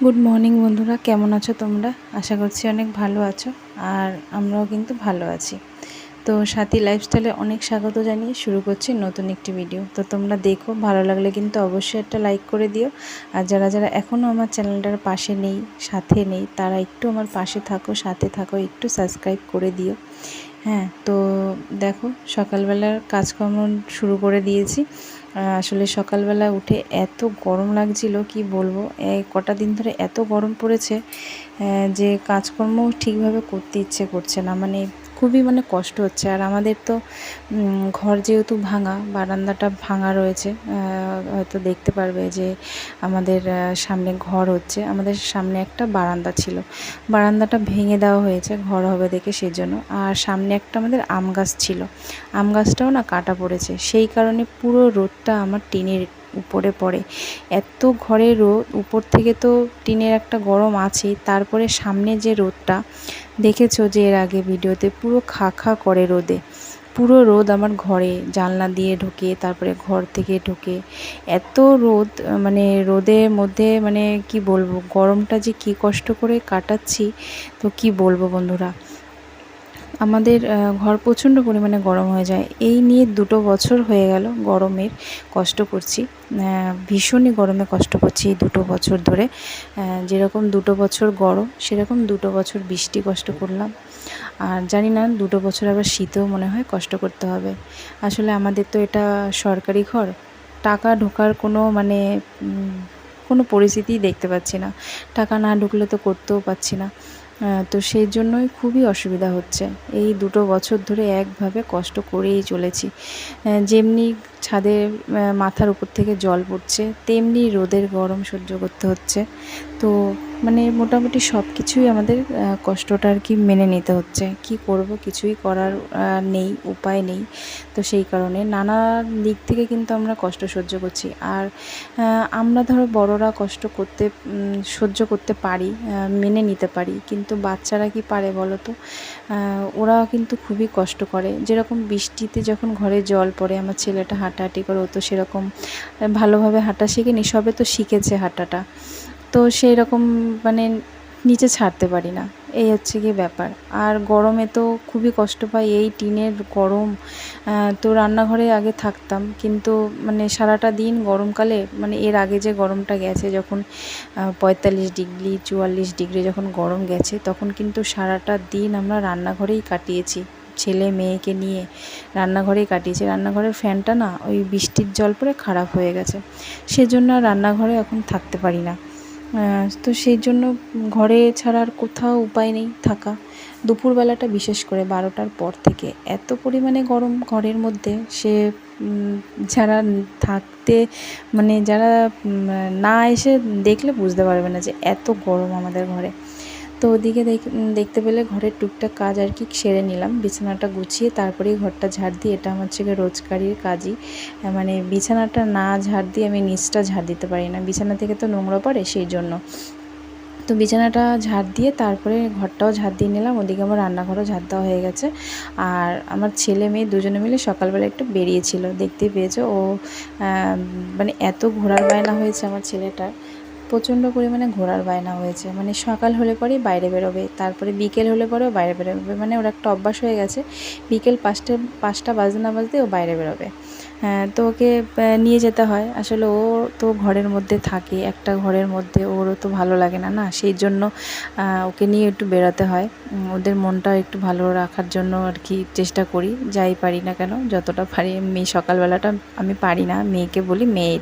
Good morning বন্ধুরা, কেমন আছো তোমরা? আশা করছি অনেক ভালো আছো। আর আমরাও কিন্তু ভালো আছি। তো সাথী লাইফস্টাইলে অনেক স্বাগত জানিয়ে শুরু করছি নতুন একটি ভিডিও। তো তোমরা দেখো, ভালো লাগলে কিন্তু অবশ্যই একটা লাইক করে দিও। আর যারা যারা এখনও আমার চ্যানেলটার পাশে নেই, সাথে নেই, তারা একটু আমার পাশে থাকো, সাথে থাকো, একটু সাবস্ক্রাইব করে দিও। হ্যাঁ, তো দেখো সকালবেলার কাজকর্ম শুরু করে দিয়েছি। আসলে সকালবেলা উঠে এত গরম লাগছিল কি বলবো। এই কটা দিন ধরে এত গরম পড়েছে যে কাজকর্ম ঠিকভাবে করতে ইচ্ছে করছে না, মানে খুবই কষ্ট হচ্ছে। আর আমাদের তো ঘর যেহেতু ভাঙা, বারান্দাটা ভাঙা রয়েছে, হয়তো দেখতে পারবে যে আমাদের সামনে ঘর হচ্ছে। আমাদের সামনে একটা বারান্দা ছিল, বারান্দাটা ভেঙে দেওয়া হয়েছে ঘর হবে দেখে, সেই জন্য। আর সামনে একটা আমাদের আম গাছ ছিল, আম গাছটাও না কাটা পড়েছে, সেই কারণে পুরো রোদটা আমার টিনের উপরে পড়ে। এত ঘরে রোদ, উপর থেকে তো টিনের একটা গরম আছেই, তারপরে সামনে যে রোদটা দেখেছো যে এর আগে ভিডিওতে, পুরো খা খা করে রোদে। পুরো রোদ আমার ঘরে, জানলা দিয়ে ঢোকে, তারপরে ঘর থেকে ঢোকে। এত রোদ, মানে রোদের মধ্যে কি বলবো, গরমটা যে কি কষ্ট করে কাটাচ্ছি, তো কি বলবো বন্ধুরা। আমাদের ঘর প্রচণ্ড পরিমাণে গরম হয়ে যায়। এই নিয়ে 2 বছর হয়ে গেল গরমের কষ্ট করছি। ভীষণই গরমে কষ্ট করছি এই 2 বছর ধরে। যেরকম 2 বছর গরম, সেরকম 2 বছর বৃষ্টি কষ্ট করলাম। আর জানি না 2 বছর আবার শীতেও মনে হয় কষ্ট করতে হবে। আসলে আমাদের তো এটা সরকারি ঘর, টাকা ঢোকার কোনো পরিস্থিতিই দেখতে পাচ্ছি না। টাকা না ঢুকলে তো করতেও পারছি না। তো সেই জন্যই খুবই অসুবিধা হচ্ছে। এই 2 বছর ধরে একভাবে কষ্ট করেই চলেছি। যেমনি ছাদে মাথার উপর থেকে জল পড়ছে, তেমনি রোদের গরম সহ্য করতে হচ্ছে। তো মোটামুটি সব কিছুই আমাদের কষ্টটা আর কি মেনে নিতে হচ্ছে। কি করব, কিছুই করার নেই, উপায় নেই। তো সেই কারণে নানা দিক থেকে কিন্তু আমরা কষ্ট সহ্য করছি। আর আমরা ধরো বড়রা কষ্ট করতে সহ্য করতে পারি, মেনে নিতে পারি, কিন্তু বাচ্চারা কি পারে বলো তো? ওরা কিন্তু খুবই কষ্ট করে। যেরকম বৃষ্টিতে যখন ঘরে জল পড়ে, আমার ছেলেটা হাঁটাহাঁটি করে, ও তো সেরকম ভালোভাবে হাঁটা শেখেনি, সবে তো শিখেছে হাঁটাটা। তো সেই রকম নিচে ছাড়তে পারি না, এই হচ্ছে গিয়ে ব্যাপার। আর গরমে তো খুবই কষ্ট পাই, এই টিনের গরম। তো রান্নাঘরে আগে থাকতাম, কিন্তু সারাটা দিন গরমকালে, এর আগে যে গরমটা গেছে, যখন 45 ডিগ্রি 44 ডিগ্রি যখন গরম গেছে, তখন কিন্তু সারাটা দিন আমরা রান্নাঘরেই কাটিয়েছি। ছেলে মেয়েকে নিয়ে রান্নাঘরেই কাটিয়েছি। রান্নাঘরের ফ্যানটা না ওই বৃষ্টির জল পড়ে খারাপ হয়ে গেছে, সেজন্য আর রান্নাঘরে এখন থাকতে পারি না। তো সেই জন্য ঘরে ছাড়া আর কোথাও উপায় নেই থাকা। দুপুরবেলাটা বিশেষ করে 12টার পর থেকে এত পরিমাণে গরম ঘরের মধ্যে, সে যারা থাকতে যারা না এসে দেখলে বুঝতে পারবে না যে এত গরম আমাদের ঘরে। তো ওদিকে দেখতে পেলে ঘরের টুকটাক কাজ আর কি সেরে নিলাম, বিছানাটা গুছিয়ে তারপরেই ঘরটা ঝাড় দিই। এটা আমার হচ্ছে রোজকারের কাজই। বিছানাটা না ঝাড় দিয়ে আমি নিচটা ঝাড় দিতে পারি না, বিছানা থেকে তো নোংরা পড়ে, সেই জন্য। তো বিছানাটা ঝাড় দিয়ে তারপরে ঘরটাও ঝাড় দিয়ে নিলাম। ওদিকে আমার রান্নাঘরও ঝাড় দেওয়া হয়ে গেছে। আর আমার ছেলে মেয়ে দুজনে মিলে সকালবেলা একটু বেরিয়েছিল, দেখতে পেয়েছো। ও এত ঘোরার বায়না হয়েছে আমার ছেলেটার, প্রচণ্ড পরিমাণে ঘোরার বায়না হয়েছে। সকাল হলে পরেই বাইরে বেরোবে, তারপরে বিকেল হলে পরেও বাইরে বেরোবে। ওর একটা অভ্যাস হয়ে গেছে, বিকেল 5টা বাজতে না বাজতে ও বাইরে বেরোবে। হ্যাঁ, তো ওকে নিয়ে যেতে হয়। আসলে ও তো ঘরের মধ্যে থাকে, একটা ঘরের মধ্যে, ওরও তো ভালো লাগে না, না? সেই জন্য ওকে নিয়ে একটু বেরোতে হয়। ওদের মনটাও একটু ভালো রাখার জন্য আর কি চেষ্টা করি, যাই পারি না কেন, যতটা পারি। মেয়ে সকালবেলাটা আমি পারি না, মেয়েকে বলি মেয়ে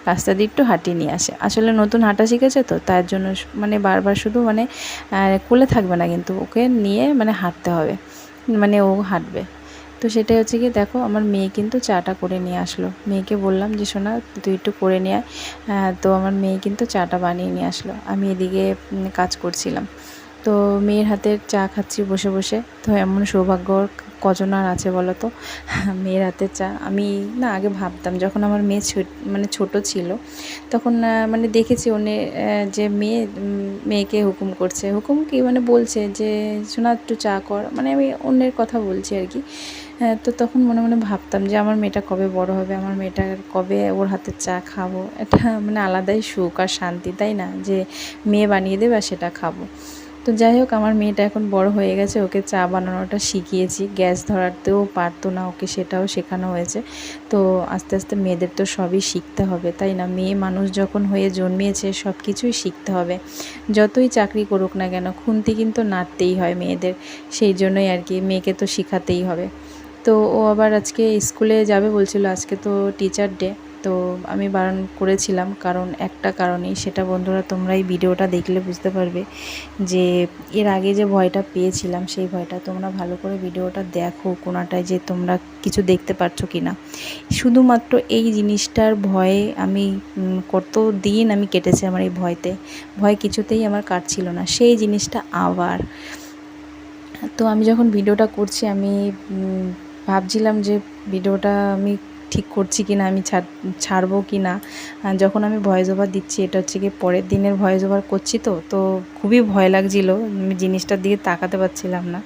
রাস্তা দিয়ে একটু হাঁটিয়ে নিয়ে আসে। আসলে নতুন হাঁটা শিখেছে, তো তার জন্য বারবার শুধু কোলে থাকবে না, কিন্তু ওকে নিয়ে হাঁটতে হবে, ও হাঁটবে। তো সেটাই হচ্ছে কি, দেখো আমার মেয়ে কিন্তু চাটা করে নিয়ে আসলো। মেয়েকে বললাম যে সোনা তুই একটু করে নিয়ে আয়। তো আমার মেয়ে কিন্তু চাটা বানিয়ে নিয়ে আসলো, আমি এদিকে কাজ করছিলাম। তো মেয়ের হাতের চা খাচ্ছি বসে বসে। তো এমন সৌভাগ্য কজন আর আছে বলো তো, মেয়ের হাতের চা। আমি না আগে ভাবতাম, যখন আমার মেয়ে মানে ছোট ছিল তখন মানে দেখেছি যে মেয়েকে হুকুম করছে, হুকুম কি মানে বলছে যে শোনা একটু চা কর, মানে আমি অন্যের কথা বলছি আর কি। তো তখন মনে মনে ভাবতাম যে আমার মেয়েটা কবে বড় হবে, আমার মেয়েটা কবে ওর হাতের চা খাবো। এটা মানে আলাদাই সুখ আর শান্তি, তাই না, যে মেয়ে বানিয়ে দেবে আর সেটা খাবো। তো যাই হোক, আমার মেয়েটা এখন বড় হয়ে গেছে, ওকে চা বানানোটা শিখিয়েছি, গ্যাস ধরাতেও পারতো না ওকে, সেটাও শেখানো হয়েছে। তো আস্তে আস্তে মেয়েদের তো সবই শিখতে হবে, তাই না, মেয়ে মানুষ যখন হয়ে জন্মিয়েছে সব কিছুই শিখতে হবে। যতই চাকরি করুক না কেন, খুন্তি কিন্তু নাড়তেই হয় মেয়েদের, সেই জন্যই আর কি মেয়েকে তো শেখাতেই হবে। তো ও আবার আজকে স্কুলে যাবে বলছিল, আজকে তো টিচার ডে। তো আমি বারণ করেছিলাম, কারণ একটা কারণেই, সেটা বন্ধুরা তোমরা এই ভিডিওটা দেখলে বুঝতে পারবে যে এর আগে যে ভয়টা পেয়েছিলাম সেই ভয়টা। তোমরা ভালো করে ভিডিওটা দেখো কোনাটায়, যে তোমরা কিছু দেখতে পারছো কি না। শুধুমাত্র এই জিনিসটার ভয়ে আমি কত দিন আমি কেটেছে আমার এই ভয় কিছুতেই আমার কাটছিল না, সেই জিনিসটা আবার। তো আমি যখন ভিডিওটা করছি, আমি ভাবছিলাম যে ভিডিওটা আমি ঠিক করছি কি না, আমি ছাড়বো কি না। যখন আমি ভয়েস ওভার দিচ্ছি, এটা হচ্ছে কি পরের দিনের ভয়েস ওভার করছি, তো খুবই ভয় লাগছিলো, আমি জিনিসটার দিকে তাকাতে পারছিলাম না।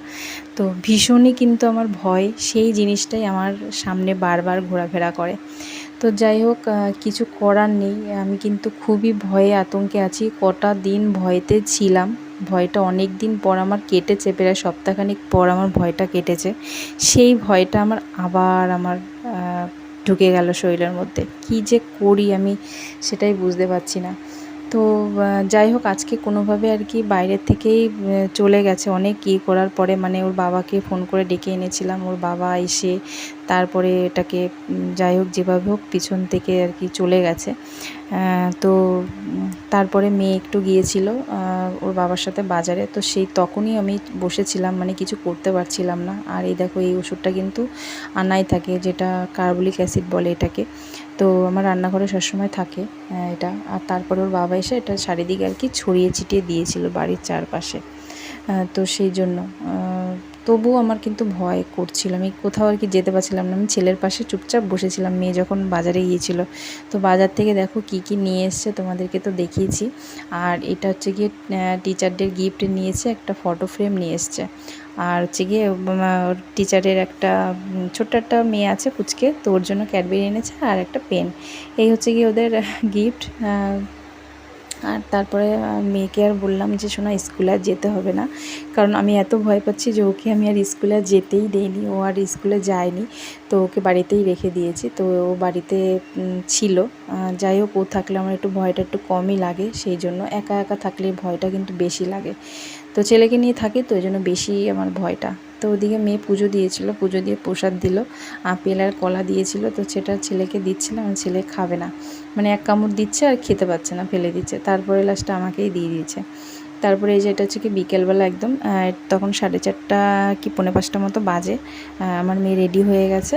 তো ভীষণই কিন্তু আমার ভয়, সেই জিনিসটাই আমার সামনে বারবার ঘোরাফেরা করে। তো যাই হোক, কিছু করার নেই, আমি কিন্তু খুবই ভয়ে আতঙ্কে আছি, কটা দিন ভয়েতে ছিলাম। ভয়টা অনেক দিন পর আমার কেটেছে, প্রায় সপ্তাহখানিক পর আমার ভয়টা কেটেছে। সেই ভয়টা আবার ঢুকে গেল শরীরের মধ্যে। কী যে করি আমি সেটাই বুঝতে পারছি না। তো যাই হোক, আজকে কোনোভাবে আর কি বাইরের থেকেই চলে গেছে, অনেক করার পরে, মানে ওর বাবাকে ফোন করে ডেকে এনেছিলাম, ওর বাবা এসে তারপরে এটাকে যাই হোক যেভাবে হোক পিছন থেকে আর কি চলে গেছে। তো তারপরে মেয়ে একটু গিয়েছিল ওর বাবার সাথে বাজারে, তো সেই তখনই আমি বসেছিলাম, মানে কিছু করতে পারছিলাম না। আর এই দেখো, এই ওষুধটা কিন্তু আনাই থাকে, যেটা কার্বলিক অ্যাসিড বলে এটাকে। তো আমার রান্নাঘরে সবসময় থাকে এটা। আর তারপরে ওর বাবা এসে এটা চারিদিকে আর কি ছড়িয়ে ছিটিয়ে দিয়েছিল বাড়ির চারপাশে। তো সেই জন্য তবুও আমার কিন্তু ভয় করছিল, আমি কোথাও আর কি যেতে পারছিলাম না, আমি ছেলের পাশে চুপচাপ বসেছিলাম। মেয়ে যখন বাজারে গিয়েছিল, তো বাজার থেকে দেখো কি কি নিয়ে এসছে, তোমাদেরকে তো দেখিয়েছি। আর এটা হচ্ছে গিয়ে টিচারদের গিফট নিয়েছে, একটা ফটো ফ্রেম নিয়ে এসছে। আর হচ্ছে গিয়ে টিচারের একটা ছোট্ট একটা মেয়ে আছে পুচকে, তো ওর জন্য ক্যাডবেরি এনেছে আর একটা পেন। এই হচ্ছে গিয়ে ওদের গিফট। আর তারপরে মেয়েকে আর বললাম যে শোনা, স্কুলে আর যেতে হবে না, কারণ আমি এত ভয় পাচ্ছি যে ওকে আমি আর স্কুলে আর যেতেই দেইনি, ও আর স্কুলে যায়নি। তো ওকে বাড়িতেই রেখে দিয়েছি, তো ও বাড়িতে ছিল। যাই হোক, ও থাকলে আমার একটু ভয়টা একটু কমই লাগে, সেই জন্য একা একা থাকলে ভয়টা কিন্তু বেশি লাগে। তো ছেলেকে নিয়ে থাকি, তো ওই জন্য বেশি আমার ভয়টা। তো ওদিকে মেয়ে পুজো দিয়েছিল, পুজো দিয়ে প্রসাদ দিল, আপেল আর কলা দিয়েছিল, তো সেটা ছেলেকে দিচ্ছিলাম, ছেলে খাবে না, মানে এক কামড় দিচ্ছে আর খেতে পাচ্ছে না, ফেলে দিচ্ছে, তারপরে লাস্টে আমাকেই দিয়ে দিয়েছে। তারপরে এই যে এটা হচ্ছে কি বিকেলবেলা একদম তখন 4:30 কি 4:45 মতো বাজে। আমার মেয়ে রেডি হয়ে গেছে,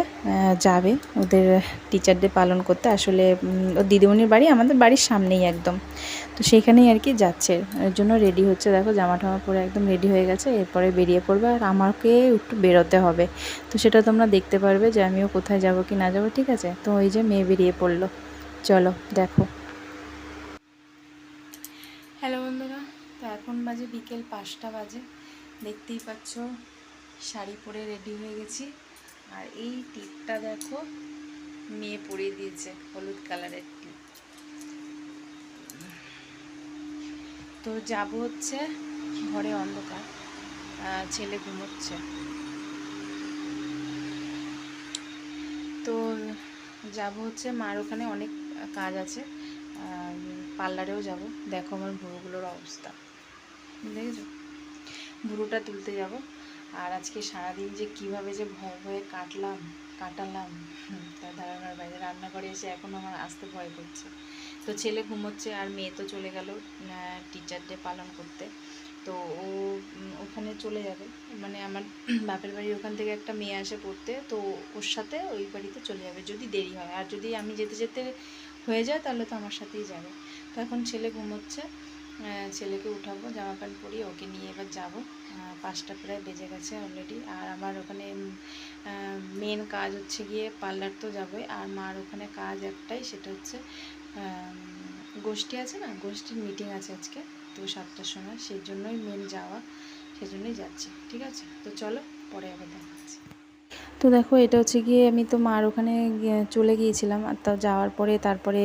যাবে ওদের টিচার ডে পালন করতে। আসলে ওর দিদিমণির বাড়ি আমাদের বাড়ির সামনেই একদম, তো সেইখানেই আর কি যাচ্ছে, এর জন্য রেডি হচ্ছে। দেখো জামা টামা পরে একদম রেডি হয়ে গেছে, এরপরে বেরিয়ে পড়বে। আর আমাকে একটু বেরোতে হবে, তো সেটা তোমরা দেখতে পারবে যে আমিও কোথায় যাব কি না যাব, ঠিক আছে। তো ওই যে মেয়ে বেরিয়ে পড়লো, চলো দেখো। হ্যালো বন্ধুরা, তো এখন বাজে বিকেল 5টা বাজে, দেখতেই পাচ্ছ শাড়ি পরে রেডি হয়ে গেছি। আর এই টিপটা দেখো, মেয়ে পরিয়ে দিয়েছে, হলুদ কালারের টিপ। তো যাব হচ্ছে, ঘরে অন্ধকার, ছেলে ঘুমোচ্ছে, তো যাব হচ্ছে মার ওখানে, অনেক কাজ আছে। পার্লারেও যাব। দেখো আমার ভুরুগুলোর অবস্থা, দেখেছো, ভুরুটা তুলতে যাব। আর আজকে সারাদিন যে কিভাবে যে ভয়ে ভয়ে কাটালাম তার ধারণার বাইরে। রান্নাঘরে এসে এখন আমার আসতে ভয় করছে। তো ছেলে ঘুমোচ্ছে আর মেয়ে তো চলে গেল টিচার ডে পালন করতে। তো ও ওখানে চলে যাবে, মানে আমার বাপের বাড়ি ওখান থেকে একটা মেয়ে আসে পড়তে, তো ওর সাথে ওই বাড়িতে চলে যাবে যদি দেরি হয়। আর যদি আমি যেতে যেতে হয়ে যায় তাহলে তো আমার সাথেই যাবে। তো এখন ছেলে ঘুমোচ্ছে, ছেলেকে উঠাবো, জামা প্যান্ট পরিয়ে ওকে নিয়ে এবার যাবো। 5টা প্রায় বেজে গেছে অলরেডি। আর আমার ওখানে মেন কাজ হচ্ছে গিয়ে পার্লার তো যাবোই, আর মার ওখানে কাজ একটাই, সেটা হচ্ছে গোষ্ঠী আছে না, গোষ্ঠীর মিটিং আছে আজকে, তো 7টার সময়, সেই জন্যই মেন যাওয়া, সেজন্যই যাচ্ছি। ঠিক আছে, তো চলো পরে আবার দেখাচ্ছি। তো দেখো, এটা হচ্ছে গিয়ে আমি তো মার ওখানে চলে গিয়েছিলাম, আর তা যাওয়ার পরে তারপরে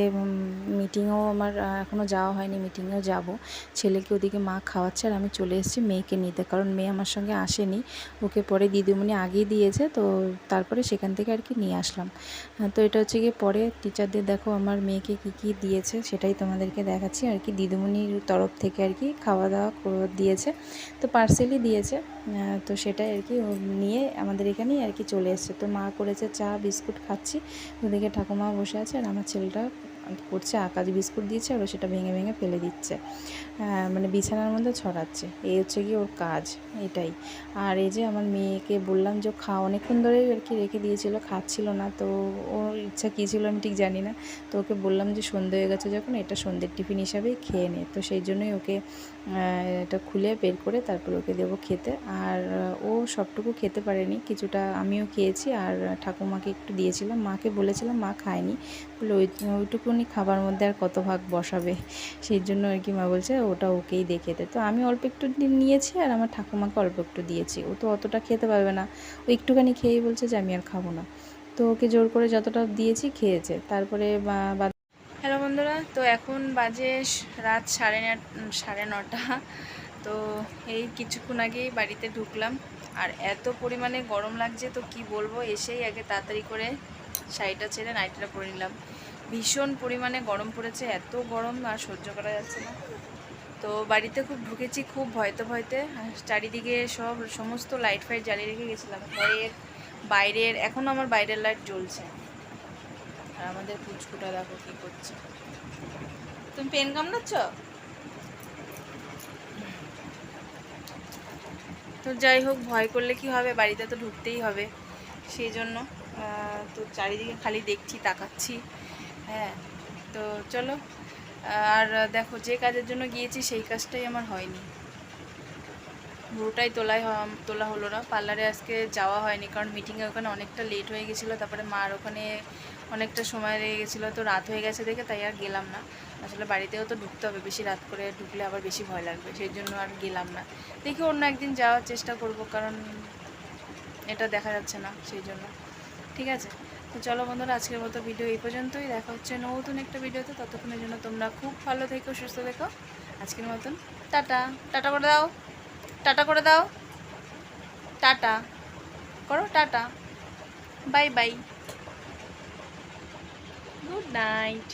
মিটিংয়েও আমার এখনও যাওয়া হয়নি, মিটিংয়েও যাব। ছেলেকে ওদিকে মা খাওয়াচ্ছে আর আমি চলে এসেছি মেয়েকে নিতে, কারণ মেয়ে আমার সঙ্গে আসেনি, ওকে পরে দিদিমণি আগেই দিয়েছে, তো তারপরে সেখান থেকে আর কি নিয়ে আসলাম। তো এটা হচ্ছে গিয়ে পরে টিচারদের দেখো আমার মেয়েকে কি কি দিয়েছে সেটাই তোমাদেরকে দেখাচ্ছি আর কি। দিদিমণির তরফ থেকে আর কি খাওয়া দাওয়া দিয়েছে, তো পার্সেলই দিয়েছে, তো সেটাই আর কি নিয়ে আমাদের এখানেই আর কি চলে এসছে। তো মা করেছে চা বিস্কুট খাচ্ছি, ওদিকে ঠাকুমা বসে আছে, আর আমার ছেলেটা করছে আকাশ, বিস্কুট দিয়েছে আর ও সেটা ভেঙে ভেঙে ফেলে দিচ্ছে, মানে বিছানার মধ্যে ছড়াচ্ছে, এই হচ্ছে কি ওর কাজ, এটাই। আর এই যে আমার মেয়েকে বললাম যে অনেকক্ষণ ধরেই আর কি রেখে দিয়েছিল, খাচ্ছিল না, তো ওর ইচ্ছা কী ছিল আমি ঠিক জানি না, তো ওকে বললাম যে সন্ধে হয়ে গেছে যখন, এটা সন্ধ্যের টিফিন হিসাবেই খেয়ে নে, তো সেই জন্যই ওকে এটা খুলে বের করে তারপর ওকে দেবো খেতে। আর ও সবটুকু খেতে পারেনি, কিছুটা আমিও খেয়েছি, আর ঠাকুমাকে একটু দিয়েছিলাম, মাকে বলেছিলাম, মা খায়নি, বলে ওইটুকুনি খাবার মধ্যে আর কত ভাগ বসাবে, সেই জন্য আর কি মা বলছে ওটা ওকেই দিয়ে খেতে। তো আমি অল্প একটু নিয়েছি আর আমার ঠাকুমাকে অল্প একটু দিয়েছি, ও তো অতটা খেতে পারবে না, ও একটুখানি খেয়েই বলছে যে আমি আর খাবো না, তো ওকে জোর করে যতটা দিয়েছি খেয়েছে। তারপরে হ্যালো বন্ধুরা, তো এখন বাজে রাত 9:30। তো এই কিছুক্ষণ আগেই বাড়িতে ঢুকলাম, আর এত পরিমাণে গরম লাগছে তো কি বলবো, এসেই আগে তাড়াতাড়ি করে শাড়িটা ছেড়ে নাইটিটা পরে নিলাম। ভীষণ পরিমাণে গরম পড়েছে, এত গরম আর সহ্য করা যাচ্ছে না। তো বাড়িতে খুব ঢুকেছি, খুব ভয়তে চারিদিকে সমস্ত লাইট ফাইট জ্বালিয়ে রেখে গেছিলাম, ঘরের বাইরের, এখনও আমার বাইরের লাইট জ্বলছে। আর আমাদের পুচকুটা দেখো কী করছে। তুমি পেন কামড়াচ্ছ? তো যাই হোক, ভয় করলে কি হবে, বাড়িতে তো ঢুকতেই হবে, সেই জন্য তো চারিদিকে খালি দেখছি, তাকাচ্ছি। হ্যাঁ, তো চলো। আর দেখো, যে কাজের জন্য গিয়েছি সেই কাজটাই আমার হয়নি, পুরোটাই তোলা হলো না। পার্লারে আজকে যাওয়া হয়নি, কারণ মিটিংয়ে ওখানে অনেকটা লেট হয়ে গেছিলো, তারপরে মার ওখানে অনেকটা সময় লেগে গেছিলো, তো রাত হয়ে গেছে দেখে তাই আর গেলাম না। আসলে বাড়িতেও তো ঢুকতে হবে, বেশি রাত করে ঢুকলে আবার বেশি ভয় লাগবে, সেই জন্য আর গেলাম না। দেখি অন্য একদিন যাওয়ার চেষ্টা করব, কারণ এটা দেখা যাচ্ছে না, সেই জন্য। ঠিক আছে, তো চলো বন্ধুরা, আজকের মতো ভিডিও এই পর্যন্তই, দেখা হচ্ছে নতুন একটা ভিডিওতে। ততক্ষণের জন্য তোমরা খুব ভালো থেকো, সুস্থ থেকো। আজকের মতন টাটা। টাটা করে দাও, টাটা করে দাও, টাটা করো, tata, bye bye, good night.